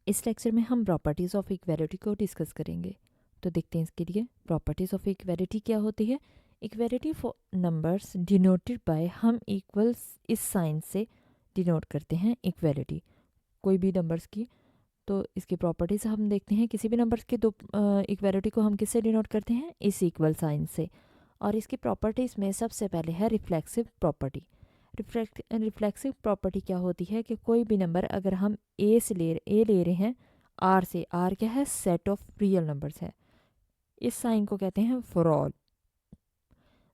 इस लेक्चर में हम प्रॉपर्टीज़ ऑफ इक्वालिटी को डिस्कस करेंगे। तो देखते हैं इसके लिए प्रॉपर्टीज़ ऑफ इक्वालिटी क्या होती है। Equality for numbers denoted by, हम इक्वल्स इस साइन से डिनोट करते हैं इक्वालिटी कोई भी नंबर्स की। तो इसकी प्रॉपर्टीज़ हम देखते हैं। किसी भी नंबर्स के दो इक्वालिटी को हम किससे डिनोट करते हैं, इस इक्वल साइन से। और इसकी प्रॉपर्टीज़ में सबसे पहले है रिफ्लेक्सिव प्रॉपर्टी। रिफ्लेक्सिव प्रॉपर्टी क्या होती है कि कोई भी नंबर अगर हम ए ले रहे हैं आर से, आर क्या है, सेट ऑफ रियल नंबर्स है, इस साइन को कहते हैं फॉर ऑल।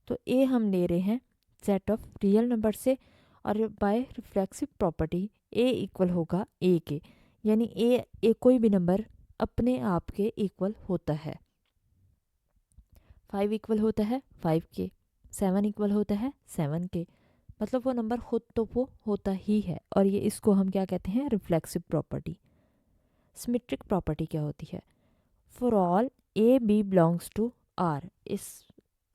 तो ए हम ले रहे हैं सेट ऑफ रियल नंबर से, और बाय रिफ्लेक्सिव प्रॉपर्टी ए इक्वल होगा ए के, यानी ए कोई भी नंबर अपने आप के इक्वल होता है। 5 इक्वल होता है 5 के, 7 इक्वल होता है 7 के, मतलब वो नंबर खुद तो वो होता ही है। और ये इसको हम क्या कहते हैं, रिफ्लेक्सिव प्रॉपर्टी। सिमेट्रिक प्रॉपर्टी क्या होती है, for all A B belongs to R, इस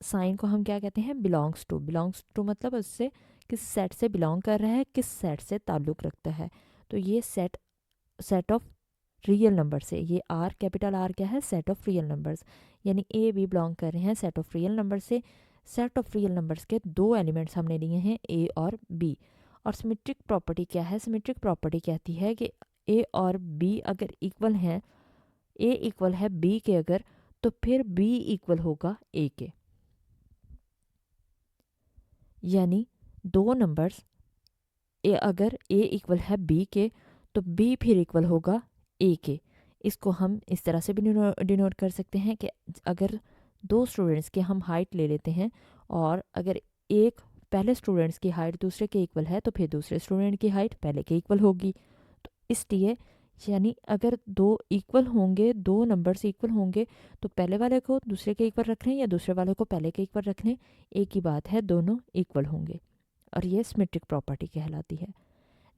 साइन को हम क्या कहते हैं, बिलोंग्स टू। बिलोंग्स टू मतलब उससे किस सेट से बिलोंग कर रहा है, किस सेट से ताल्लुक़ रखता है। तो ये सेट ऑफ रियल नंबर से, ये आर कैपिटल आर क्या है, सेट ऑफ रियल नंबर्स, यानी ए बी बिलोंग कर रहे हैं सेट ऑफ रियल नंबर से। सेट ऑफ रियल नंबर्स के दो एलिमेंट्स हमने लिए हैं, ए और बी। और सिमेट्रिक प्रॉपर्टी क्या है, सिमेट्रिक प्रॉपर्टी कहती है कि ए और बी अगर इक्वल हैं, ए इक्वल है बी के अगर, तो फिर बी इक्वल होगा ए के। यानी दो नंबर्स अगर ए इक्वल है बी के, तो बी फिर इक्वल होगा ए के। इसको हम इस तरह से भी डिनोट कर सकते हैं कि अगर दो स्टूडेंट्स की हम हाइट ले लेते हैं, और अगर एक पहले स्टूडेंट्स की हाइट दूसरे के इक्वल है, तो फिर दूसरे स्टूडेंट की हाइट पहले के इक्वल होगी। तो इसलिए यानी अगर दो इक्वल होंगे, दो नंबर्स इक्वल होंगे, तो पहले वाले को दूसरे के इक्वल रख लें या दूसरे वाले को पहले के इक्वल रख लें, एक ही बात है, दोनों इक्वल होंगे। और ये सिमेट्रिक प्रॉपर्टी कहलाती है।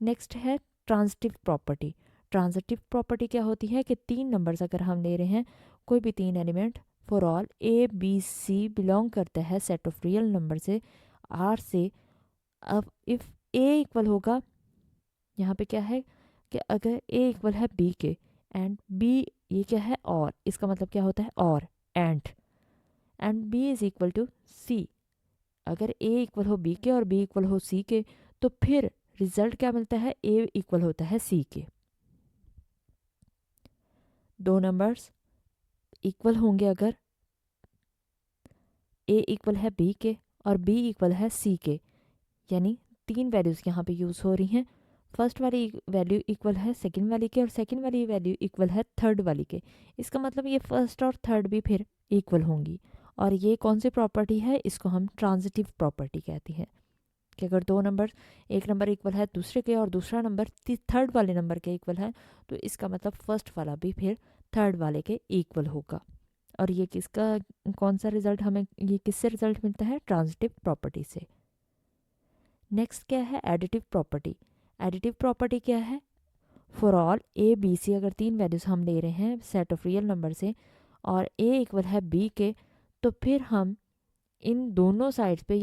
नेक्स्ट है ट्रांजिटिव प्रॉपर्टी। ट्रांजिटिव प्रॉपर्टी क्या होती है कि तीन नंबर्स अगर हम ले रहे हैं, कोई भी तीन element, for all A B C belong करता है सेट ऑफ रियल नंबर से, आर से। अब इफ़ ए इक्वल होगा, यहाँ पे क्या है कि अगर ए इक्वल है बी के एंड बी, ये क्या है, और इसका मतलब क्या होता है, और and B is equal to C. अगर ए इक्वल हो बी के और बी इक्वल हो सी के, तो फिर रिजल्ट क्या मिलता है, ए इक्वल होता है सी के। दो नंबर्स इक्वल होंगे अगर ए इक्वल है बी के और बी इक्वल है सी के, यानी तीन वैल्यूज़ यहाँ पे यूज़ हो रही हैं। फर्स्ट वाली वैल्यू इक्वल है सेकंड वाली के, और सेकंड वाली वैल्यू इक्वल है थर्ड वाली के। इसका मतलब ये फर्स्ट और थर्ड भी फिर इक्वल होंगी। और ये कौन सी प्रॉपर्टी है, इसको हम ट्रांजिटिव प्रॉपर्टी कहती हैं। कि अगर दो नंबर, एक नंबर इक्वल है दूसरे के और दूसरा नंबर थर्ड वाले नंबर के इक्वल है, तो इसका मतलब फर्स्ट वाला भी फिर थर्ड वाले के इक्वल होगा। और ये किसका, कौन सा रिजल्ट हमें, ये किससे रिजल्ट मिलता है, ट्रांजिटिव प्रॉपर्टी से। नेक्स्ट क्या है, एडिटिव प्रॉपर्टी। एडिटिव प्रॉपर्टी क्या है, for all A B C, अगर तीन वैल्यूज हम ले रहे हैं सेट ऑफ रियल नंबर से, और ए इक्वल है बी के, तो फिर हम इन दोनों साइड्स पे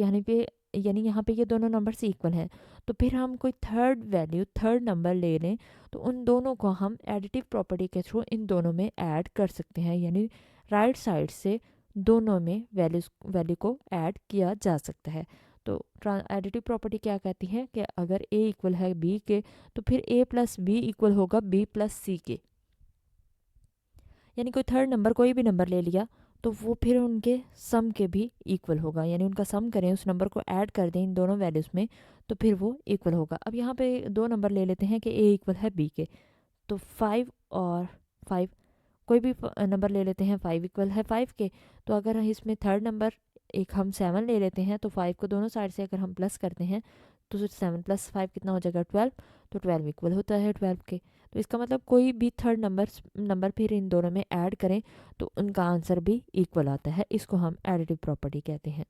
यानी यहाँ पे ये दोनों नंबर्स इक्वल हैं, तो फिर हम कोई थर्ड वैल्यू, थर्ड नंबर ले लें, तो उन दोनों को हम एडिटिव प्रॉपर्टी के थ्रू इन दोनों में ऐड कर सकते हैं। यानी राइट साइड से दोनों में वैल्यू को ऐड किया जा सकता है। तो एडिटिव प्रॉपर्टी क्या कहती है कि अगर ए इक्वल है बी के, तो फिर ए प्लस बी इक्वल होगा बी प्लस सी के। यानी कोई थर्ड नंबर, कोई भी नंबर ले लिया, तो वो फिर उनके सम के भी इक्वल होगा। यानी उनका सम करें, उस नंबर को ऐड कर दें इन दोनों वैल्यूज़ में, तो फिर वो इक्वल होगा। अब यहाँ पे दो नंबर ले लेते हैं कि ए इक्वल है बी के, तो 5 और 5, कोई भी नंबर ले लेते हैं, 5 इक्वल है 5 के, तो अगर इसमें थर्ड नंबर एक हम 7 ले लेते हैं, तो 5 को दोनों साइड से अगर हम प्लस करते हैं, तो 7 + 5 कितना हो जाएगा, 12। तो 12 इक्वल होता है 12 के। तो इसका मतलब कोई भी थर्ड नंबर फिर इन दोनों में ऐड करें, तो उनका आंसर भी इक्वल आता है। इसको हम एडिटिव प्रॉपर्टी कहते हैं।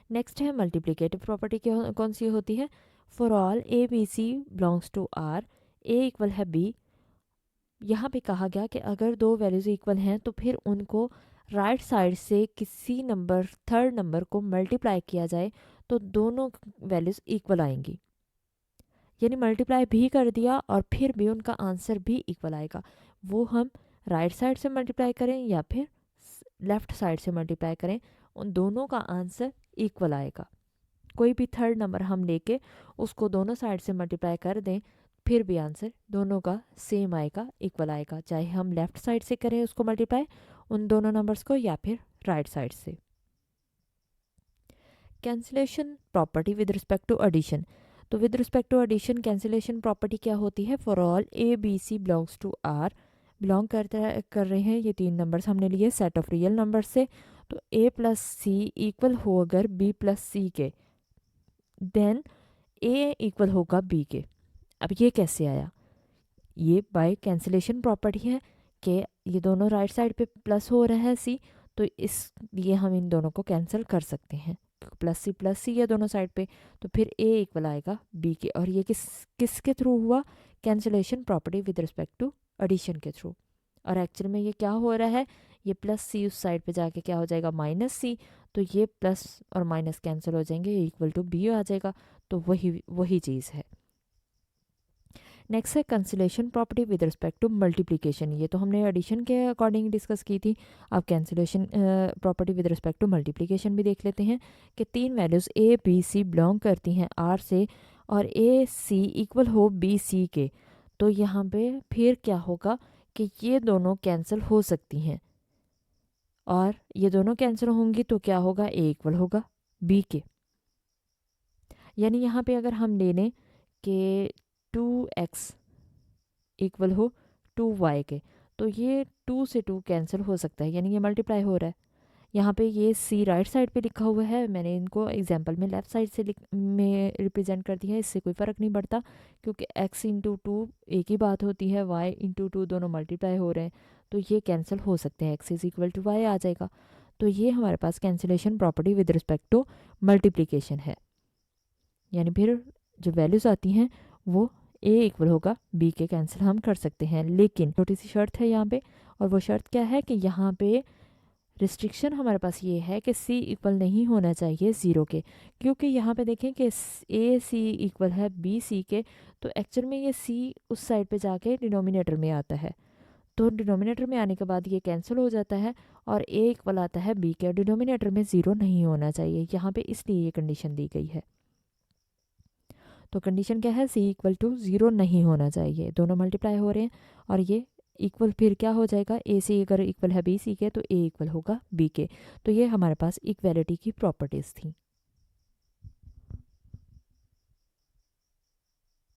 नेक्स्ट है मल्टीप्लिकेटिव प्रॉपर्टी। कौन सी होती है, for all A B C belongs to R, A equal है बी। यहाँ पे कहा गया कि अगर दो वैल्यूज इक्वल हैं, तो फिर उनको राइट साइड से किसी नंबर, थर्ड नंबर को मल्टीप्लाई किया जाए, तो दोनों वैल्यूज इक्वल आएंगी। यानी मल्टीप्लाई भी कर दिया और फिर भी उनका आंसर भी इक्वल आएगा। वो हम राइट साइड से मल्टीप्लाई करें या फिर लेफ्ट साइड से मल्टीप्लाई करें, उन दोनों का आंसर इक्वल आएगा। कोई भी थर्ड नंबर हम लेके उसको दोनों साइड से मल्टीप्लाई कर दें, फिर भी आंसर दोनों का सेम आएगा, इक्वल आएगा, चाहे हम लेफ्ट साइड से करें उसको मल्टीप्लाई उन दोनों नंबर्स को या फिर राइट साइड से। Cancellation property with respect to addition. तो with respect to addition cancellation property क्या होती है? For all A B C belongs to R, belong कर रहे हैं ये तीन नंबर्स हमने लिए सेट ऑफ रियल नंबर से, तो ए प्लस सी इक्वल हो अगर बी प्लस सी के, देन ए इक्वल होगा बी के। अब ये कैसे आया? ये बाय कैंसिलेशन प्रॉपर्टी है कि ये दोनों राइट साइड पे प्लस हो रहा है सी, तो इसलिए हम इन दोनों को कैंसिल कर सकते हैं, प्लस सी है दोनों साइड पे, तो फिर ए इक्वल आएगा बी के। और ये किसके थ्रू हुआ? Cancellation property with respect to addition के थ्रू। और एक्चुअल में ये क्या हो रहा है? ये प्लस सी उस साइड पे जाके क्या हो जाएगा? माइनस सी, तो ये प्लस और माइनस कैंसिल हो जाएंगे, इक्वल टू बी आ जाएगा। तो वही चीज़ है। नेक्स्ट है cancellation property with respect to multiplication. ये तो हमने एडिशन के अकॉर्डिंग डिस्कस की थी। अब cancellation property with respect to multiplication भी देख लेते हैं कि तीन values A B C belong करती हैं आर से और ए सी इक्वल हो बी सी के, तो यहाँ पे फिर क्या होगा कि ये दोनों कैंसिल हो सकती हैं, और ये दोनों कैंसिल होंगी तो क्या होगा? ए इक्वल होगा बी के। यानी यहाँ पे अगर हम ले लें कि 2x इक्वल हो 2y के, तो ये 2 से 2 कैंसिल हो सकता है, यानी ये मल्टीप्लाई हो रहा है। यहाँ पे ये c राइट साइड पे लिखा हुआ है, मैंने इनको एग्जांपल में लेफ्ट साइड से में रिप्रेजेंट कर दिया है, इससे कोई फ़र्क नहीं पड़ता क्योंकि x इंटू 2 एक ही बात होती है, y इंटू 2 दोनों मल्टीप्लाई हो रहे हैं, तो ये कैंसिल हो सकते हैं, x is equal to y आ जाएगा। तो ये हमारे पास cancellation property with respect to multiplication है। यानी फिर जो वैल्यूज़ आती हैं वो a इक्वल होगा b के, कैंसिल हम कर सकते हैं। लेकिन छोटी सी शर्त है यहाँ पे, और वो शर्त क्या है कि यहाँ पे रिस्ट्रिक्शन हमारे पास ये है कि c इक्वल नहीं होना चाहिए 0 के, क्योंकि यहाँ पे देखें कि a c इक्वल है b c के, तो एक्चुअल में ये c उस साइड पे जाके डिनोमिनेटर में आता है, तो डिनोमिनेटर में आने के बाद ये कैंसिल हो जाता है और a इक्वल आता है b के, डिनोमिनेटर में 0 नहीं होना चाहिए यहाँ पे, इसलिए ये कंडीशन दी गई है। तो कंडीशन क्या है? c इक्वल टू 0 नहीं होना चाहिए, दोनों मल्टीप्लाई हो रहे हैं और ये इक्वल, फिर क्या हो जाएगा? ए सी अगर इक्वल है बी सी के तो ए इक्वल होगा बी के। तो ये हमारे पास इक्वालिटी की प्रॉपर्टीज़ थी।